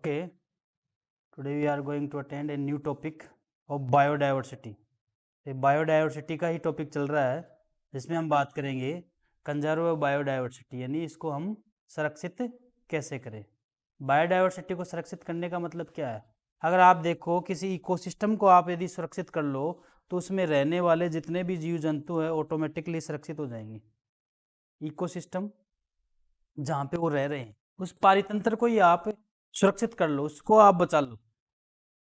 Okay, today we are going to attend a new topic of biodiversity. ये biodiversity का ही topic चल रहा है जिसमें हम बात करेंगे कंजर्व बायोडाइवर्सिटी, यानी इसको हम संरक्षित कैसे करें। बायोडाइवर्सिटी को संरक्षित करने का मतलब क्या है? अगर आप देखो किसी इकोसिस्टम को आप यदि सुरक्षित कर लो तो उसमें रहने वाले जितने भी जीव जंतु हैं ऑटोमेटिकली सुरक्षित हो जाएंगे। इकोसिस्टम जहाँ पे वो रह रहे हैं उस पारितंत्र को ही आप सुरक्षित कर लो, उसको आप बचा लो,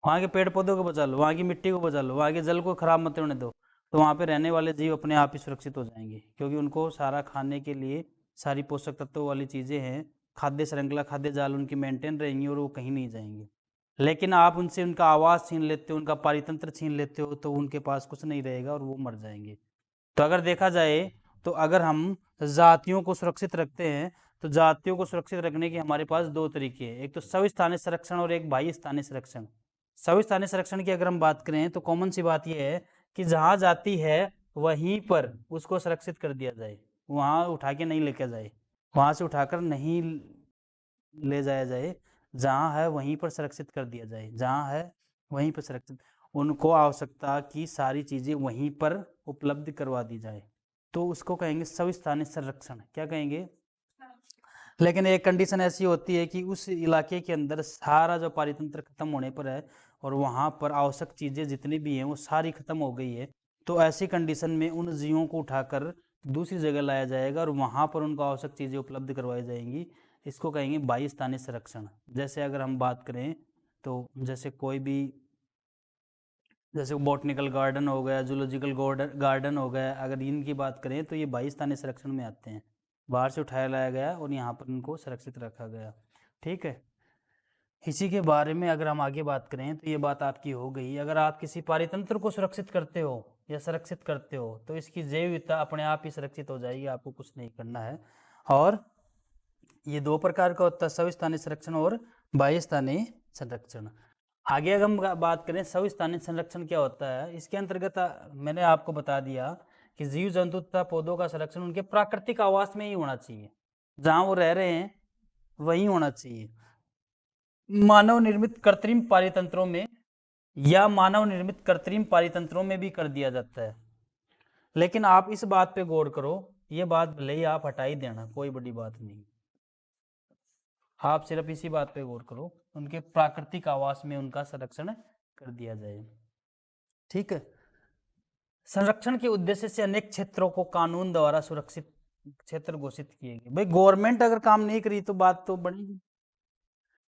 वहाँ के पेड़ पौधों को बचा लो, वहाँ की मिट्टी को बचा लो, वहाँ के जल को खराब मत होने दो, तो वहाँ पे रहने वाले जीव अपने आप ही सुरक्षित हो जाएंगे, क्योंकि उनको सारा खाने के लिए सारी पोषक तत्वों वाली चीज़ें हैं, खाद्य श्रृंखला खाद्य जाल उनकी मेंटेन रहेंगी और वो कहीं नहीं जाएंगे। लेकिन आप उनसे उनका आवास छीन लेते हो, उनका पारितंत्र छीन लेते हो, तो उनके पास कुछ नहीं रहेगा और वो मर जाएंगे। तो अगर देखा जाए तो अगर हम जातियों को सुरक्षित रखते हैं तो जातियों को सुरक्षित रखने के हमारे पास दो तरीके हैं, एक तो स्वस्थानीय संरक्षण और एक बाह्य स्थानीय संरक्षण। स्वस्थानीय संरक्षण की अगर हम बात करें तो कॉमन सी बात यह है कि जहाँ जाति है वहीं पर उसको सुरक्षित कर दिया जाए, वहाँ उठा के नहीं लेके जाए, वहाँ से उठाकर नहीं ले जाया जाए, जहाँ है वहीं पर सुरक्षित कर दिया जाए, जहाँ है वहीं पर सुरक्षित, उनको आवश्यकता की सारी चीज़ें वहीं पर उपलब्ध करवा दी जाए, तो उसको कहेंगे स्वस्थानीय संरक्षण। क्या कहेंगे? लेकिन एक कंडीशन ऐसी होती है कि उस इलाके के अंदर सारा जो पारितंत्र खत्म होने पर है और वहाँ पर आवश्यक चीज़ें जितनी भी हैं वो सारी खत्म हो गई है, तो ऐसी कंडीशन में उन जीवों को उठाकर दूसरी जगह लाया जाएगा और वहाँ पर उनको आवश्यक चीज़ें उपलब्ध करवाई जाएंगी। इसको कहेंगे बाह्य स्थानीय संरक्षण। जैसे अगर हम बात करें तो जैसे कोई भी, जैसे बॉटनिकल गार्डन हो गया, जूलॉजिकल गार्डन हो गया, अगर इनकी बात करें तो ये बाह्य स्थानीय संरक्षण में आते हैं, बाहर से उठाया लाया गया और यहाँ पर इनको सुरक्षित रखा गया। ठीक है, इसी के बारे में अगर हम आगे बात करें तो ये बात आपकी हो गई। अगर आप किसी पारितंत्र को सुरक्षित करते हो या संरक्षित करते हो तो इसकी जैव विविधता अपने आप ही सुरक्षित हो जाएगी, आपको कुछ नहीं करना है। और ये दो प्रकार का होता है, स्वस्थानीय संरक्षण और बाह्य स्थानीय संरक्षण। आगे अगर हम बात करें स्वस्थानीय संरक्षण क्या होता है, इसके अंतर्गत मैंने आपको बता दिया कि जीव जंतु तथा पौधों का संरक्षण उनके प्राकृतिक आवास में ही होना चाहिए, जहां वो रह रहे हैं वहीं होना चाहिए। मानव निर्मित कृत्रिम पारितंत्रों में या मानव निर्मित कृत्रिम पारितंत्रों में भी कर दिया जाता है, लेकिन आप इस बात पे गौर करो, ये बात भले ही आप हटा ही देना, कोई बड़ी बात नहीं, आप सिर्फ इसी बात पे गौर करो, उनके प्राकृतिक आवास में उनका संरक्षण कर दिया जाए। ठीक है, संरक्षण के उद्देश्य से अनेक क्षेत्रों को कानून द्वारा सुरक्षित क्षेत्र घोषित किए गए। भाई गवर्नमेंट अगर काम नहीं करी तो बात तो बनेगी,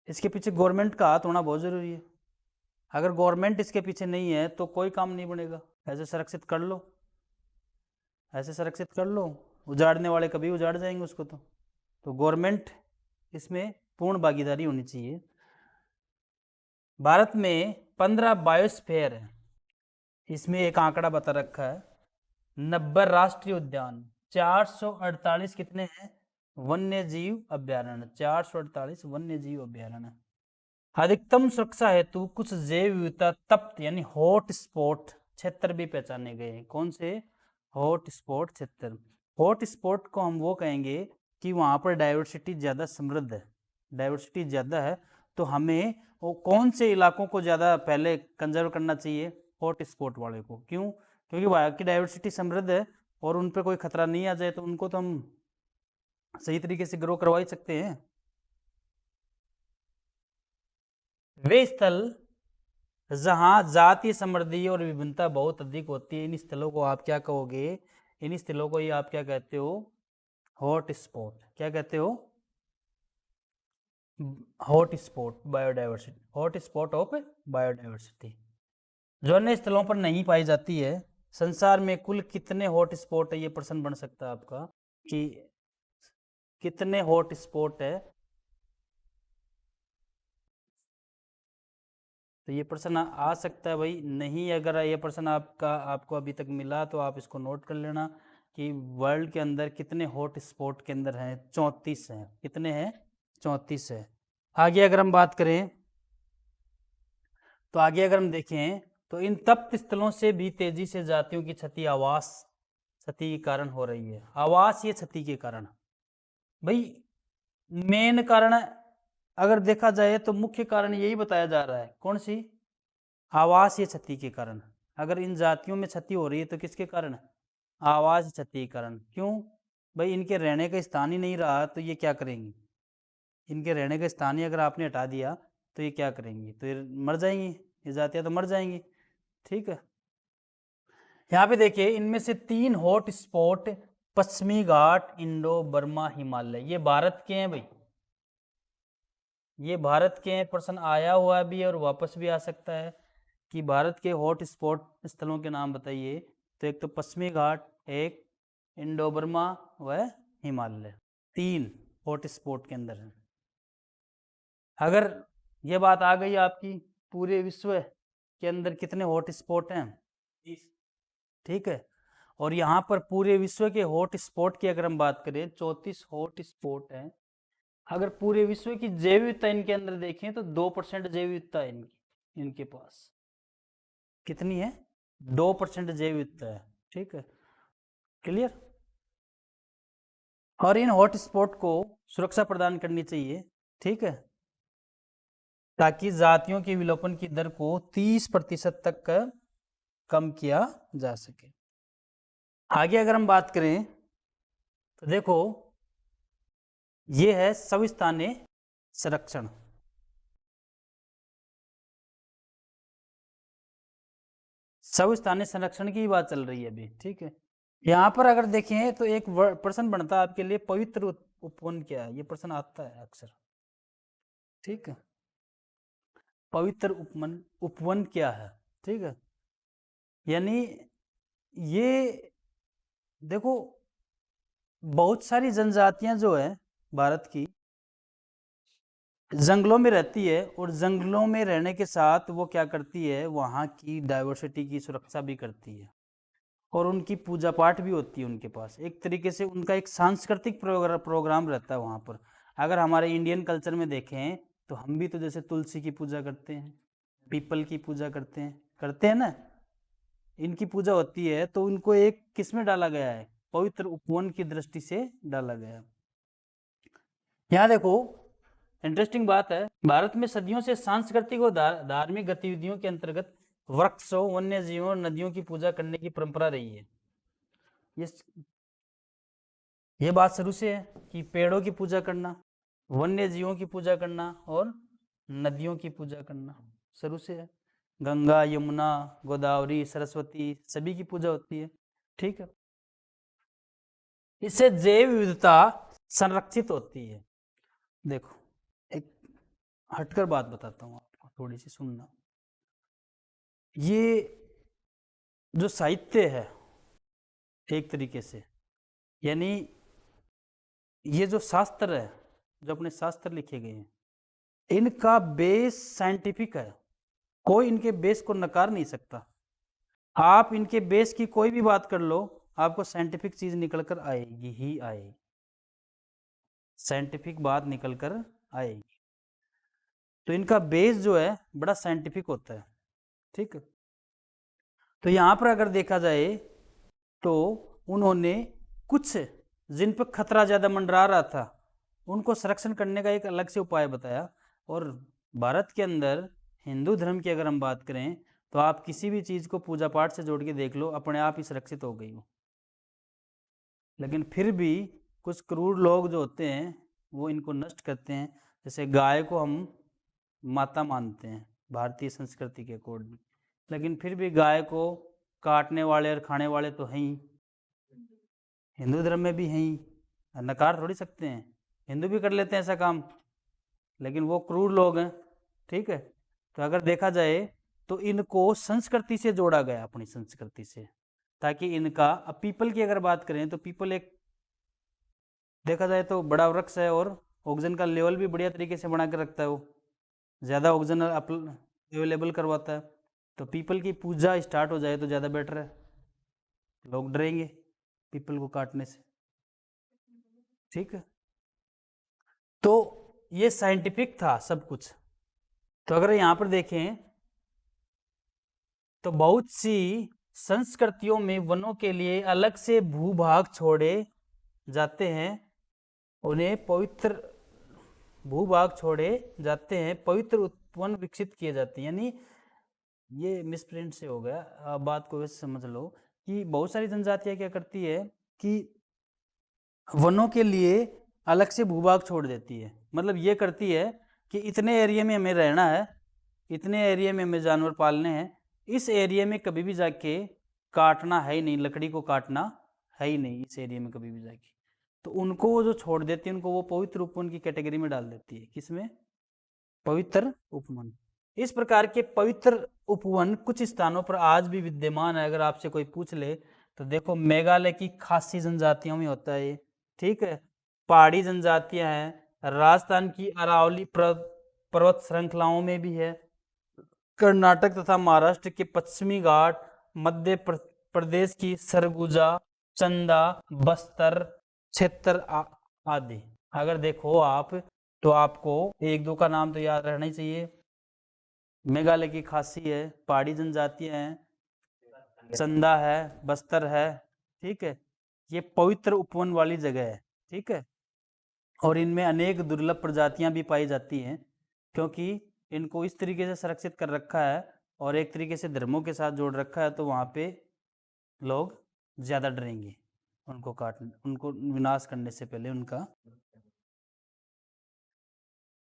इसके पीछे गवर्नमेंट का हाथ होना बहुत जरूरी है। अगर गवर्नमेंट इसके पीछे नहीं है तो कोई काम नहीं बनेगा। ऐसे सुरक्षित कर लो, ऐसे सुरक्षित कर लो, उजाड़ने वाले कभी उजाड़ जाएंगे उसको। तो गवर्नमेंट इसमें पूर्ण भागीदारी होनी चाहिए। भारत में 15 बायोस्फीयर है, इसमें एक आंकड़ा बता रखा है 90 राष्ट्रीय उद्यान, 448 कितने हैं वन्य जीव अभ्यारण्य, 448 वन्य जीव अभ्यारण्य। अधिकतम सुरक्षा हेतु कुछ जैव विविधता तप्त यानी हॉट स्पॉट क्षेत्र भी पहचाने गए हैं। कौन से हॉट स्पॉट क्षेत्र? हॉट स्पॉट को हम वो कहेंगे कि वहाँ पर डाइवर्सिटी ज़्यादा समृद्ध है, डाइवर्सिटी ज़्यादा है, तो हमें वो कौन से इलाकों को ज़्यादा पहले कंजर्व करना चाहिए? हॉट स्पॉट वाले को। क्यों? क्योंकि वहाँ की डाइवर्सिटी समृद्ध है और उन पर कोई खतरा नहीं आ जाए तो उनको तो हम सही तरीके से ग्रो करवा ही सकते हैं। वे स्थल जहाँ जातीय समृद्धि और विभिन्नता बहुत अधिक होती है, इन स्थलों को आप क्या कहोगे? इन स्थलों को ही आप क्या कहते हो? Hot spot. क्या कहते हो? Hot spot biodiversity, hot spot of biodiversity, जो अन्य स्थलों पर नहीं पाई जाती है। संसार में कुल कितने हॉट स्पॉट है, ये प्रश्न बन सकता है आपका कि कितने हॉट स्पॉट है। तो ये प्रश्न आ सकता है भाई, नहीं अगर ये प्रश्न आपको अभी तक मिला तो आप इसको नोट कर लेना कि वर्ल्ड के अंदर कितने हॉट स्पॉट के अंदर हैं? 34 हैं। कितने हैं? 34 है। आगे अगर हम बात करें तो आगे अगर हम देखें तो इन तप्त स्थलों से भी तेजी से जातियों की क्षति आवास क्षति के कारण हो रही है। आवास ये क्षति के कारण, भाई मेन कारण अगर देखा जाए तो मुख्य कारण यही बताया जा रहा है, कौन सी? आवासीय क्षति के कारण। अगर इन जातियों में क्षति हो रही है तो किसके कारण? आवासीय क्षति के कारण। क्यों भाई? इनके रहने का स्थान ही नहीं रहा तो ये क्या करेंगी? इनके रहने का स्थान ही अगर आपने हटा दिया तो ये क्या करेंगी? तो ये मर जाएंगी, ये जातियां तो मर जाएंगी। ठीक है, यहाँ पे देखिए इनमें से 3 हॉट स्पॉट पश्चिमी घाट, इंडो बर्मा, हिमालय, ये भारत के हैं भाई, ये भारत के हैं। प्रश्न आया हुआ भी और वापस भी आ सकता है कि भारत के हॉट स्पॉट स्थलों के नाम बताइए। तो एक तो पश्चिमी घाट, एक इंडो बर्मा व हिमालय, 3 हॉट स्पॉट के अंदर है। अगर ये बात आ गई आपकी, पूरे विश्व के अंदर कितने हॉट स्पॉट हैं? 30। ठीक है, और यहाँ पर पूरे विश्व के हॉट स्पॉट की अगर हम बात करें 34 हॉट स्पॉट हैं। अगर पूरे विश्व की जैव विविधता इनके अंदर देखें तो 2% जैव विविधता है इनके पास। कितनी है? 2% जैव विविधता है। ठीक है, क्लियर? और इन हॉट स्पॉट को सुरक्षा प्रदान करनी चाहिए। ठीक है, ताकि जातियों के विलोपन की दर को 30% तक कम किया जा सके। आगे अगर हम बात करें तो देखो ये है सविस्थानीय संरक्षण। सविस्थानीय संरक्षण की बात चल रही है अभी। ठीक है, यहाँ पर अगर देखें तो एक प्रश्न बनता है आपके लिए, पवित्र उपवन क्या है? ये प्रश्न आता है अक्सर। ठीक है, पवित्र उपवन क्या है? ठीक है, यानी ये देखो बहुत सारी जनजातियां जो है भारत की जंगलों में रहती है, और जंगलों में रहने के साथ वो क्या करती है, वहाँ की डाइवर्सिटी की सुरक्षा भी करती है, और उनकी पूजा पाठ भी होती है उनके पास। एक तरीके से उनका एक सांस्कृतिक प्रोग्राम रहता है वहाँ पर। अगर हमारे इंडियन कल्चर में देखें तो हम भी तो जैसे तुलसी की पूजा करते हैं, पीपल की पूजा करते हैं ना, इनकी पूजा होती है, तो उनको एक किस में डाला गया है? पवित्र उपवन की दृष्टि से डाला गया है। यहाँ देखो इंटरेस्टिंग बात है, भारत में सदियों से सांस्कृतिक और धार्मिक गतिविधियों के अंतर्गत वृक्षों, वन्य जीवों और नदियों की पूजा करने की परंपरा रही है। ये बात शुरू से है कि पेड़ों की पूजा करना, वन्य जीवों की पूजा करना और नदियों की पूजा करना शुरू से है। गंगा, यमुना, गोदावरी, सरस्वती, सभी की पूजा होती है। ठीक है, इससे जैव विविधता संरक्षित होती है। देखो एक हटकर बात बताता हूँ आपको, थोड़ी सी सुनना। ये जो साहित्य है एक तरीके से, यानी ये जो शास्त्र है, जो अपने शास्त्र लिखे गए हैं, इनका बेस साइंटिफिक है। कोई इनके बेस को नकार नहीं सकता। आप इनके बेस की कोई भी बात कर लो, आपको साइंटिफिक चीज निकल कर आएगी ही आएगी, साइंटिफिक बात निकल कर आएगी। तो इनका बेस जो है बड़ा साइंटिफिक होता है। ठीक है, तो यहां पर अगर देखा जाए तो उन्होंने कुछ जिन पर खतरा ज्यादा मंडरा रहा था उनको संरक्षण करने का एक अलग से उपाय बताया। और भारत के अंदर हिंदू धर्म की अगर हम बात करें तो आप किसी भी चीज को पूजा पाठ से जोड़ के देख लो, अपने आप ही सुरक्षित हो गई हो। लेकिन फिर भी कुछ क्रूर लोग जो होते हैं वो इनको नष्ट करते हैं। जैसे गाय को हम माता मानते हैं भारतीय संस्कृति के अकॉर्डिंग, लेकिन फिर भी गाय को काटने वाले और खाने वाले तो हैं ही, हिंदू धर्म में भी हैं ही, नकार थोड़ी सकते हैं। हिंदू भी कर लेते हैं ऐसा काम, लेकिन वो क्रूर लोग हैं। ठीक है, तो अगर देखा जाए तो इनको संस्कृति से जोड़ा गया, अपनी संस्कृति से, ताकि इनका, अब पीपल की अगर बात करें तो पीपल एक देखा जाए तो बड़ा वृक्ष है और ऑक्सीजन का लेवल भी बढ़िया तरीके से बना कर रखता है, वो ज़्यादा ऑक्सीजन अवेलेबल करवाता है। तो पीपल की पूजा स्टार्ट हो जाए तो ज़्यादा बेटर है, लोग डरेंगे पीपल को काटने से। ठीक है, तो ये साइंटिफिक था सब कुछ। तो अगर यहाँ पर देखें तो बहुत सी संस्कृतियों में वनों के लिए अलग से भूभाग छोड़े जाते हैं, उन्हें पवित्र भूभाग छोड़े जाते हैं, पवित्र उपवन विकसित किए जाते हैं। यानी ये मिसप्रिंट से हो गया, आप बात को वैसे समझ लो कि बहुत सारी जनजातियां क्या करती है कि वनों के लिए अलग से भूभाग छोड़ देती है। मतलब ये करती है कि इतने एरिया में हमें रहना है, इतने एरिया में हमें जानवर पालने हैं, इस एरिया में कभी भी जाके काटना है ही नहीं, लकड़ी को काटना है ही नहीं इस एरिया में कभी भी जाके। तो उनको वो जो छोड़ देती है, उनको वो पवित्र उपवन की कैटेगरी में डाल देती है। किसमें? पवित्र उपवन। इस प्रकार के पवित्र उपवन कुछ स्थानों पर आज भी विद्यमान है। अगर आपसे कोई पूछ ले तो देखो, मेघालय की खासी जनजातियों में होता है ये, ठीक है। पहाड़ी जनजातियां हैं, राजस्थान की अरावली पर्वत श्रृंखलाओं में भी है, कर्नाटक तथा महाराष्ट्र के पश्चिमी घाट, मध्य प्रदेश की सरगुजा, चंदा, बस्तर क्षेत्र आदि। अगर देखो आप तो आपको एक दो का नाम तो याद रहना ही चाहिए। मेघालय की खासी है, पहाड़ी जनजातियां हैं, चंदा है, बस्तर है, ठीक है। ये पवित्र उपवन वाली जगह है, ठीक है। और इनमें अनेक दुर्लभ प्रजातियां भी पाई जाती हैं, क्योंकि इनको इस तरीके से संरक्षित कर रखा है और एक तरीके से धर्मों के साथ जोड़ रखा है, तो वहाँ पे लोग ज़्यादा डरेंगे उनको काटने, उनको विनाश करने से पहले उनका।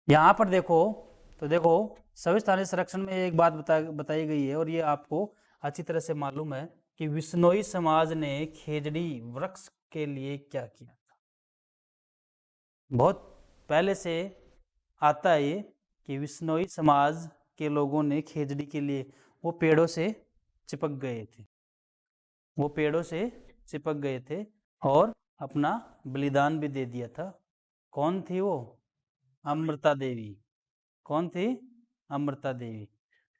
यहाँ पर देखो तो देखो, सभी स्थानीय संरक्षण में एक बात बताई गई है, और ये आपको अच्छी तरह से मालूम है कि विश्नोई समाज ने खेजड़ी वृक्ष के लिए क्या किया था। बहुत पहले से आता है ये कि विश्नोई समाज के लोगों ने खेजड़ी के लिए वो पेड़ों से चिपक गए थे, वो पेड़ों से चिपक गए थे और अपना बलिदान भी दे दिया था। कौन थी वो? अमृता देवी। कौन थी? अमृता देवी।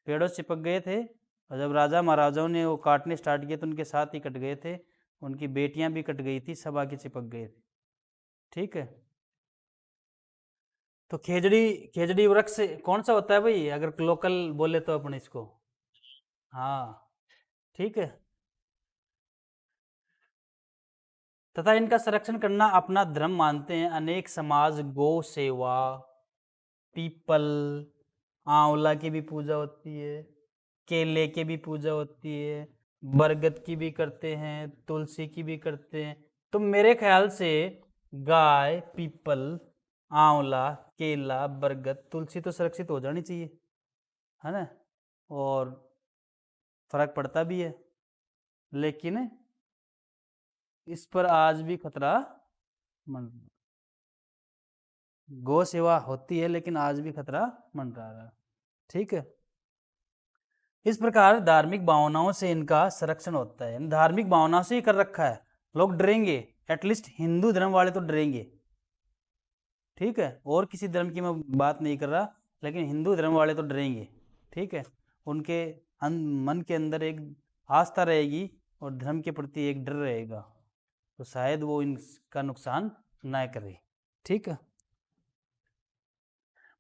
पेड़ों से चिपक गए थे, और जब राजा महाराजाओं ने वो काटने स्टार्ट किए तो उनके साथ ही कट गए थे, उनकी बेटियां भी कट गई थी, सब आके चिपक गए थे, ठीक है। तो खेजड़ी वृक्ष कौन सा होता है भाई, अगर लोकल बोले तो अपन इसको? हाँ, ठीक है। तथा इनका संरक्षण करना अपना धर्म मानते हैं अनेक समाज। गौ सेवा, पीपल, आंवला की भी पूजा होती है, केले की भी पूजा होती है, बरगद की भी करते हैं, तुलसी की भी करते हैं। तो मेरे ख्याल से गाय, पीपल, आंवला, केला, बरगद, तुलसी तो सुरक्षित हो जानी चाहिए, है ना, और फर्क पड़ता भी है। लेकिन इस पर आज भी खतरा गौ सेवा होती है, लेकिन आज भी खतरा मंडरा रहा है, ठीक है। इस प्रकार धार्मिक भावनाओं से इनका संरक्षण होता है। धार्मिक भावनाओं से ही कर रखा है, लोग डरेंगे, एटलीस्ट हिंदू धर्म वाले तो डरेंगे, ठीक है। और किसी धर्म की मैं बात नहीं कर रहा, लेकिन हिंदू धर्म वाले तो डरेंगे, ठीक है। उनके मन के अंदर एक आस्था रहेगी और धर्म के प्रति एक डर रहेगा, तो शायद वो इनका नुकसान न करे, ठीक है।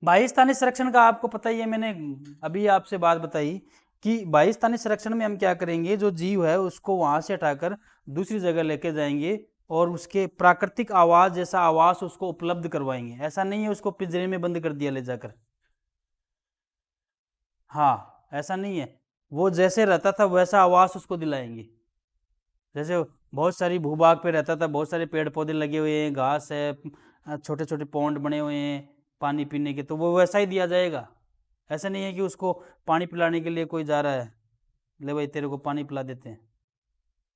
बाह्य स्थानीय संरक्षण का आपको पता ही है, मैंने अभी आपसे बात बताई कि बाह्य स्थानीय संरक्षण में हम क्या करेंगे, जो जीव है उसको वहां से हटाकर दूसरी जगह लेके जाएंगे और उसके प्राकृतिक आवास जैसा आवास उसको उपलब्ध करवाएंगे। ऐसा नहीं है उसको पिंजरे में बंद कर दिया ले जाकर, हाँ, ऐसा नहीं है। वो जैसे रहता था वैसा आवास उसको दिलाएंगे। जैसे बहुत सारी भूभाग पे रहता था, बहुत सारे पेड़ पौधे लगे हुए हैं, घास है, छोटे छोटे पॉन्ड बने हुए हैं पानी पीने के, तो वो वैसा ही दिया जाएगा। ऐसा नहीं है कि उसको पानी पिलाने के लिए कोई जा रहा है, ले भाई तेरे को पानी पिला देते हैं,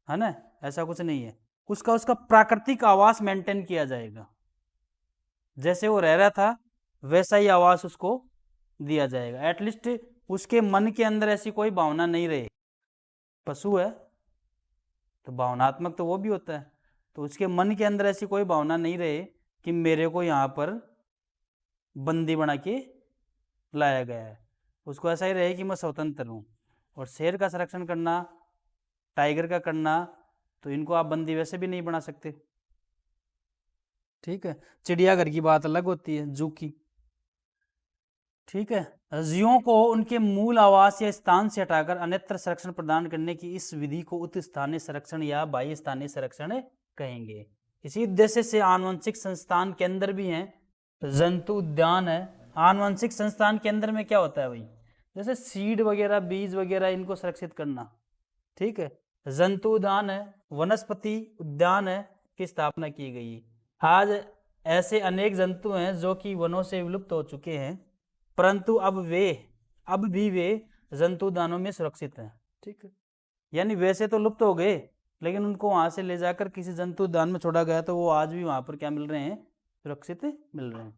है ना, ऐसा कुछ नहीं है। उसका प्राकृतिक आवास मेंटेन किया जाएगा, जैसे वो रह रहा था वैसा ही आवास उसको दिया जाएगा। एटलीस्ट उसके मन के अंदर ऐसी कोई भावना नहीं रहे। पशु है तो भावनात्मक तो वो भी होता है, तो उसके मन के अंदर ऐसी कोई भावना नहीं रहे कि मेरे को यहाँ पर बंदी बना के लाया गया है। उसको ऐसा ही रहे कि मैं स्वतंत्र हूँ। और शेर का संरक्षण करना, टाइगर का करना, तो इनको आप बंदी वैसे भी नहीं बना सकते, ठीक है। चिड़ियाघर की बात अलग होती है, जू की, ठीक है। जीवों को उनके मूल आवास या स्थान से हटाकर अन्यत्र संरक्षण प्रदान करने की इस विधि को उच्च स्थानीय संरक्षण या बाह्य स्थानीय संरक्षण कहेंगे। इसी उद्देश्य से आनुवंशिक संस्थान केंद्र भी हैं, जंतु उद्यान है। आनुवंशिक संस्थान के अंदर में क्या होता है भाई, जैसे सीड वगैरह, बीज वगैरह, इनको सुरक्षित करना, ठीक है। जंतु उद्यान है, वनस्पति उद्यान है की स्थापना की गई है। आज ऐसे अनेक जंतु हैं जो कि वनों से विलुप्त हो चुके हैं, परंतु अब भी वे जंतु उद्यानों में सुरक्षित हैं, ठीक है। यानी वैसे तो लुप्त हो गए, लेकिन उनको वहां से ले जाकर किसी जंतु उद्यान में छोड़ा गया तो वो आज भी वहां पर क्या मिल रहे हैं, सुरक्षित मिल रहे हैं।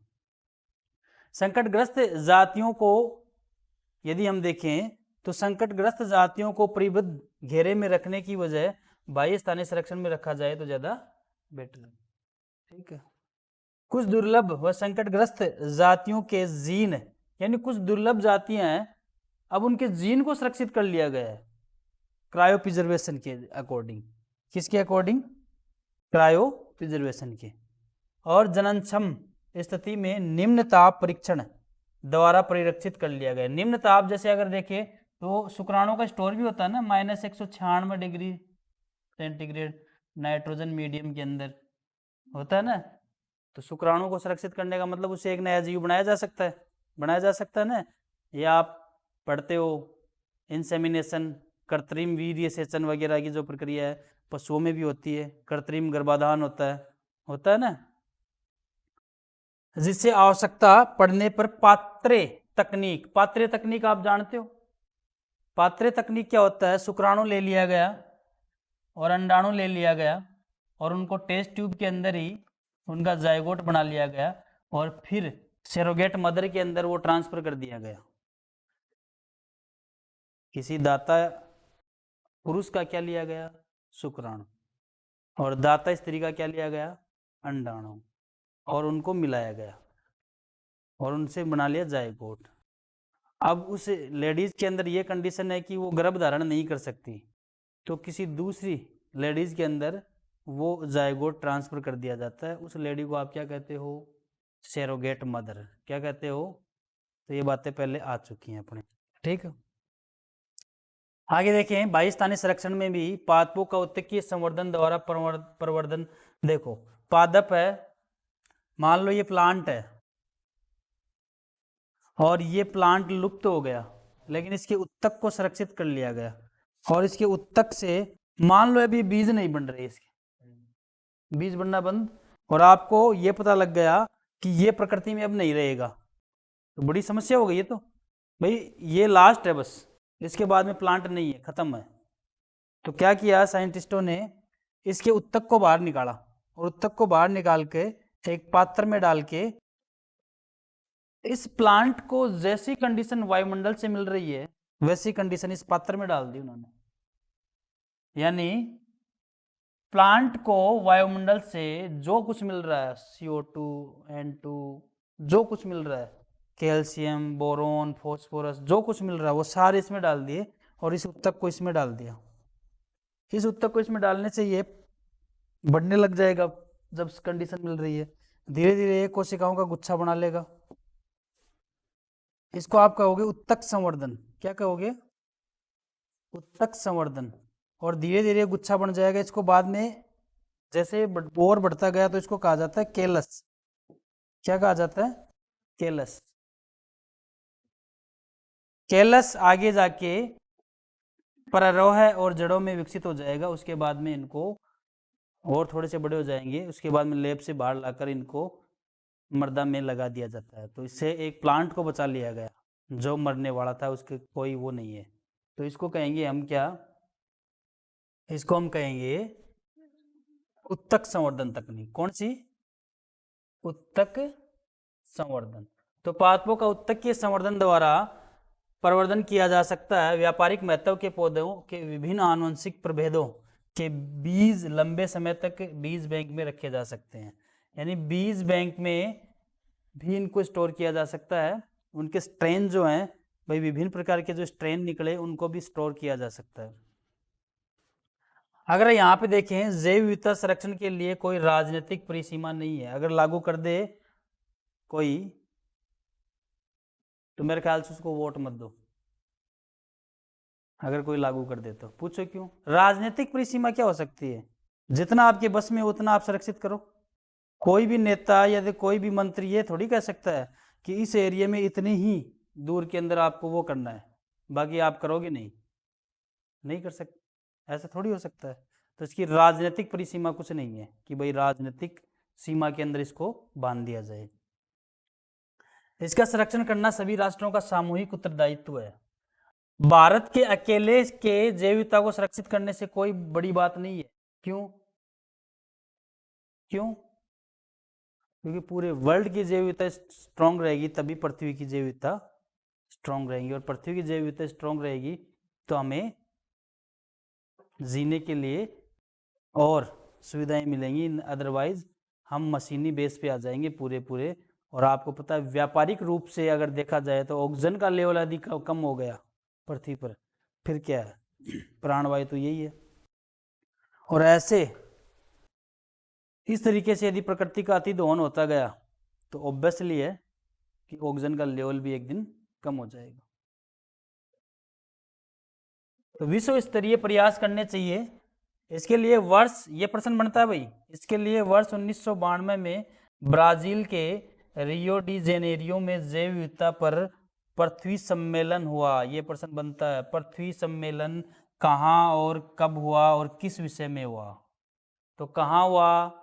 संकटग्रस्त जातियों को यदि हम देखें तो संकटग्रस्त जातियों को परिबद्ध घेरे में रखने की वजह बाह्य स्थानीय संरक्षण में रखा जाए तो ज्यादा बेटर है, ठीक है। कुछ दुर्लभ व संकटग्रस्त जातियों के जीन, यानी कुछ दुर्लभ जातियां हैं, अब उनके जीन को सुरक्षित कर लिया गया है क्रायो प्रिजर्वेशन के अकॉर्डिंग। किसके अकॉर्डिंग? क्रायो प्रिजर्वेशन के। और जननक्षम स्थिति में निम्न ताप परीक्षण द्वारा परिरक्षित कर लिया गया। निम्न ताप जैसे अगर देखें तो शुक्राणु का स्टोर भी होता है ना, -196 डिग्री सेंटीग्रेड नाइट्रोजन मीडियम के अंदर होता है ना। तो शुक्राणु को सुरक्षित करने का मतलब उसे एक नया जीव बनाया जा सकता है ना। ये आप पढ़ते हो इंसेमिनेशन, कृत्रिम वीर्य सेचन वगैरह की जो प्रक्रिया है पशुओं में भी होती है, कृत्रिम गर्भाधान होता है ना, जिससे आवश्यकता पड़ने पर पात्रे तकनीक आप जानते हो। पात्रे तकनीक क्या होता है? शुक्राणु ले लिया गया और अंडाणु ले लिया गया और उनको टेस्ट ट्यूब के अंदर ही उनका जायगोट बना लिया गया और फिर सेरोगेट मदर के अंदर वो ट्रांसफर कर दिया गया। किसी दाता पुरुष का क्या लिया गया? शुक्राणु, और दाता स्त्री का क्या लिया गया? अंडाणु, और उनको मिलाया गया और उनसे बना लिया जायगोट। अब उस लेडीज के अंदर ये कंडीशन है कि वो गर्भ धारण नहीं कर सकती, तो किसी दूसरी लेडीज के अंदर वो जायगोट ट्रांसफर कर दिया जाता है। उस लेडी को आप क्या कहते हो? Surrogate mother. क्या कहते हो? तो ये बातें पहले आ चुकी हैं अपने, ठीक है। आगे देखें, बाह्य स्थानीय संरक्षण में भी पादपों का उत्तकीय संवर्धन द्वारा प्रवर्धन। देखो पादप है, मान लो ये प्लांट है और ये प्लांट लुप्त हो गया, लेकिन इसके उत्तक को सुरक्षित कर लिया गया और इसके उत्तक से मान लो अभी बीज नहीं बन रहे, इसके बीज बनना बंद, और आपको ये पता लग गया कि ये प्रकृति में अब नहीं रहेगा, तो बड़ी समस्या हो गई है। तो भाई ये लास्ट है, बस इसके बाद में प्लांट नहीं है, खत्म है। तो क्या किया साइंटिस्टों ने? इसके उत्तक को बाहर निकाला और उत्तक को बाहर निकाल के एक पात्र में डाल के इस प्लांट को जैसी कंडीशन वायुमंडल से मिल रही है वैसी कंडीशन इस पात्र में डाल दी उन्होंने। यानी प्लांट को वायुमंडल से जो कुछ मिल रहा है, CO2, N2, जो कुछ मिल रहा है, कैल्शियम, बोरोन, फॉस्फोरस, जो कुछ मिल रहा है वो सारे इसमें डाल दिए और इस उत्तक को इसमें डाल दिया। इस उत्तक को इसमें डालने से ये बढ़ने लग जाएगा जब कंडीशन मिल रही है, धीरे धीरे एक कोशिकाओं का गुच्छा बना लेगा। इसको आप कहोगे उत्तक संवर्धन। क्या कहोगे? उत्तक संवर्धन। और धीरे धीरे गुच्छा बन जाएगा। इसको बाद में जैसे और बढ़ता गया तो इसको कहा जाता है केलस। क्या कहा जाता है? केलस। केलस आगे जाके परारोह और जड़ों में विकसित हो जाएगा। उसके बाद में इनको और थोड़े से बड़े हो जाएंगे, उसके बाद में लैब से बाहर लाकर इनको मर्दा में लगा दिया जाता है। तो इससे एक प्लांट को बचा लिया गया, जो मरने वाला था उसके कोई वो नहीं है। तो इसको कहेंगे हम क्या? इसको हम कहेंगे उत्तक संवर्धन तकनीक। कौन सी? उत्तक संवर्धन। तो पादपों का उत्तकीय संवर्धन द्वारा प्रवर्धन किया जा सकता है। व्यापारिक महत्व के पौधों के विभिन्न आनुवंशिक प्रभेदों के बीज लंबे समय तक बीज बैंक में रखे जा सकते हैं। यानी बीज बैंक में भी इनको स्टोर किया जा सकता है। उनके स्ट्रेन जो हैं भाई, विभिन्न प्रकार के जो स्ट्रेन निकले उनको भी स्टोर किया जा सकता है। अगर यहाँ पे देखें, जैव विविधता संरक्षण के लिए कोई राजनीतिक परिसीमा नहीं है। अगर लागू कर दे कोई तो मेरे ख्याल से उसको वोट मत दो। अगर कोई लागू कर दे तो पूछो क्यों? राजनीतिक परिसीमा क्या हो सकती है? जितना आपके बस में उतना आप सुरक्षित करो। कोई भी नेता या तो कोई भी मंत्री ये थोड़ी कह सकता है कि इस एरिया में इतनी ही दूर के अंदर आपको वो करना है, बाकी आप करोगे नहीं कर सकते, ऐसा थोड़ी हो सकता है। तो इसकी राजनीतिक परिसीमा कुछ नहीं है कि भाई राजनीतिक सीमा के अंदर इसको बांध दिया जाए। इसका संरक्षण करना सभी राष्ट्रों का सामूहिक उत्तरदायित्व है। भारत के अकेले के जैव विविधता को सुरक्षित करने से कोई बड़ी बात नहीं है। क्यों? क्योंकि पूरे वर्ल्ड की जैव विविधता स्ट्रांग रहेगी तभी पृथ्वी की जैव विविधता स्ट्रांग रहेगी, और पृथ्वी की जैव विविधता स्ट्रांग रहेगी तो हमें जीने के लिए और सुविधाएं मिलेंगी, अदरवाइज हम मशीनी बेस पे आ जाएंगे पूरे। और आपको पता है व्यापारिक रूप से अगर देखा जाए तो ऑक्सीजन का लेवल यदि कम हो गया पृथ्वी पर, फिर क्या है? प्राणवायु तो यही है। और ऐसे इस तरीके से यदि प्रकृति का अति दोहन होता गया तो ऑब्वियसली है कि ऑक्सीजन का लेवल भी एक दिन कम हो जाएगा। तो विश्व स्तरीय प्रयास करने चाहिए। इसके लिए वर्ष, ये प्रश्न बनता है भाई, इसके लिए वर्ष 1992 में ब्राजील के रियो डी जेनेरियो में जैव विविधता पर पृथ्वी सम्मेलन हुआ। ये प्रश्न बनता है, पृथ्वी सम्मेलन कहाँ और कब हुआ और किस विषय में हुआ? तो कहाँ हुआ?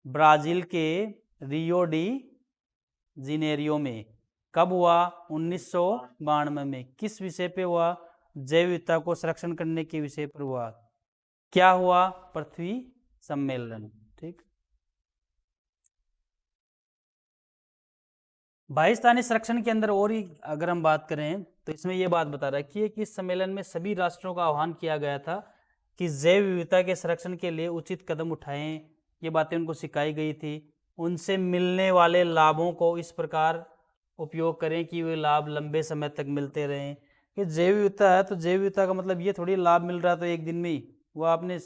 ब्राजील के रियो डी जेनेरियो में। कब हुआ? 1992 में। किस विषय पे हुआ? जैव विविधता को संरक्षण करने के विषय पर हुआ। क्या हुआ? पृथ्वी सम्मेलन। ठीक। बाहिस्तानी संरक्षण के अंदर और ही अगर हम बात करें तो इसमें यह बात बता रखी है कि इस सम्मेलन में सभी राष्ट्रों का आह्वान किया गया था कि जैव विविधता के संरक्षण के लिए उचित कदम उठाएं। ये बातें उनको सिखाई गई थी। उनसे मिलने वाले लाभों को इस प्रकार उपयोग करें कि वे लाभ लंबे समय तक मिलते रहें। कि जैव विविधता है तो जैव विविधता का मतलब ये थोड़ी लाभ मिल रहा तो एक दिन में ही। वो आपने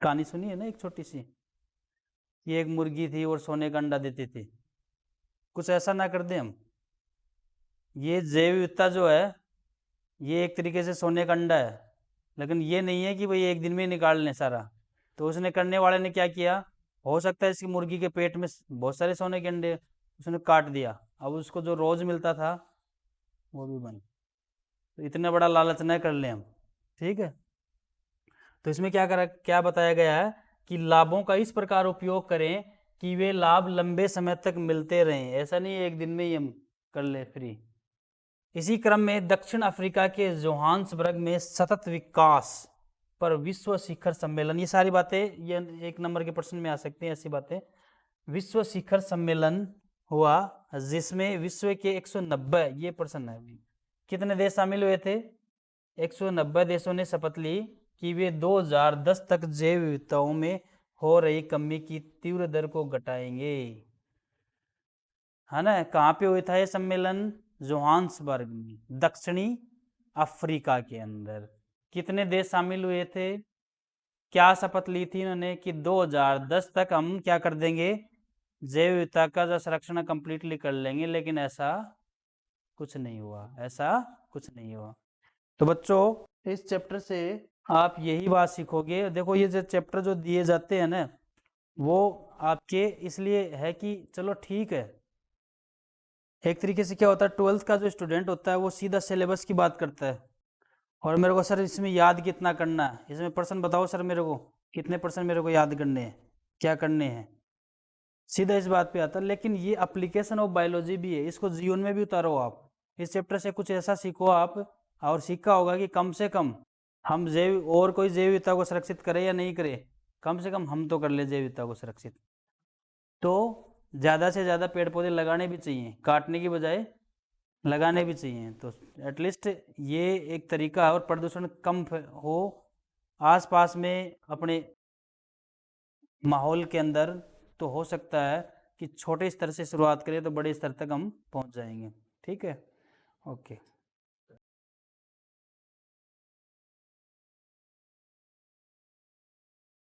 कहानी सुनी है ना एक छोटी सी, ये एक मुर्गी थी और सोने का अंडा देती थी। कुछ ऐसा ना कर दें हम। ये जैव विविधता जो है ये एक तरीके से सोने का अंडा है, लेकिन ये नहीं है कि भाई एक दिन में निकाल लें सारा। तो उसने करने वाले ने क्या किया? हो सकता है इसकी मुर्गी के पेट में बहुत सारे सोने के अंडे, उसने काट दिया। अब उसको जो रोज मिलता था वो भी बंद। तो इतना बड़ा लालच न कर लें हम। ठीक है। तो इसमें क्या बताया गया है कि लाभों का इस प्रकार उपयोग करें कि वे लाभ लंबे समय तक मिलते रहें। ऐसा नहीं एक दिन में ही हम कर ले फ्री। इसी क्रम में दक्षिण अफ्रीका के जोहान्सबर्ग में सतत विकास पर विश्व शिखर सम्मेलन, ये सारी बातें ये 1 नंबर के प्रश्न में आ सकती हैं ऐसी बातें। विश्व शिखर सम्मेलन हुआ जिसमें विश्व के 190, ये प्रश्न है, कितने देश शामिल हुए थे? 190 देशों ने शपथ ली कि वे 2010 तक जैव विविधताओं में हो रही कमी की तीव्र दर को घटाएंगे। है ना? कहाँ पे हुआ था ये सम्मेलन? जोहान्सबर्ग में, दक्षिणी अफ्रीका के अंदर। कितने देश शामिल हुए थे? क्या शपथ ली थी उन्होंने कि 2010 तक हम क्या कर देंगे? जैव विविधता का जो संरक्षण कंप्लीटली कर लेंगे। लेकिन ऐसा कुछ नहीं हुआ। तो बच्चों इस चैप्टर से आप यही बात सीखोगे। देखो ये जो चैप्टर जो दिए जाते हैं ना वो आपके इसलिए है कि चलो ठीक है, एक तरीके से क्या होता है 12th का जो स्टूडेंट होता है वो सीधा सिलेबस की बात करता है और मेरे को सर इसमें याद कितना करना है, इसमें पर्सन बताओ सर मेरे को कितने पर्सन मेरे को याद करने हैं, क्या करने हैं, सीधा इस बात पे आता है। लेकिन ये एप्लीकेशन ऑफ बायोलॉजी भी है, इसको जीवन में भी उतारो आप। इस चैप्टर से कुछ ऐसा सीखो आप और सीखा होगा कि कम से कम हम जैव और कोई जैव विविधता को सुरक्षित करे या नहीं करे, कम से कम हम तो कर ले जैव विविधता को सुरक्षित। तो ज़्यादा से ज़्यादा पेड़ पौधे लगाने भी चाहिए, काटने की बजाय लगाने भी चाहिए। तो एटलीस्ट ये एक तरीका है और प्रदूषण कम हो आसपास में अपने माहौल के अंदर, तो हो सकता है कि छोटे स्तर से शुरुआत करें तो बड़े स्तर तक हम पहुंच जाएंगे। ठीक है, ओके।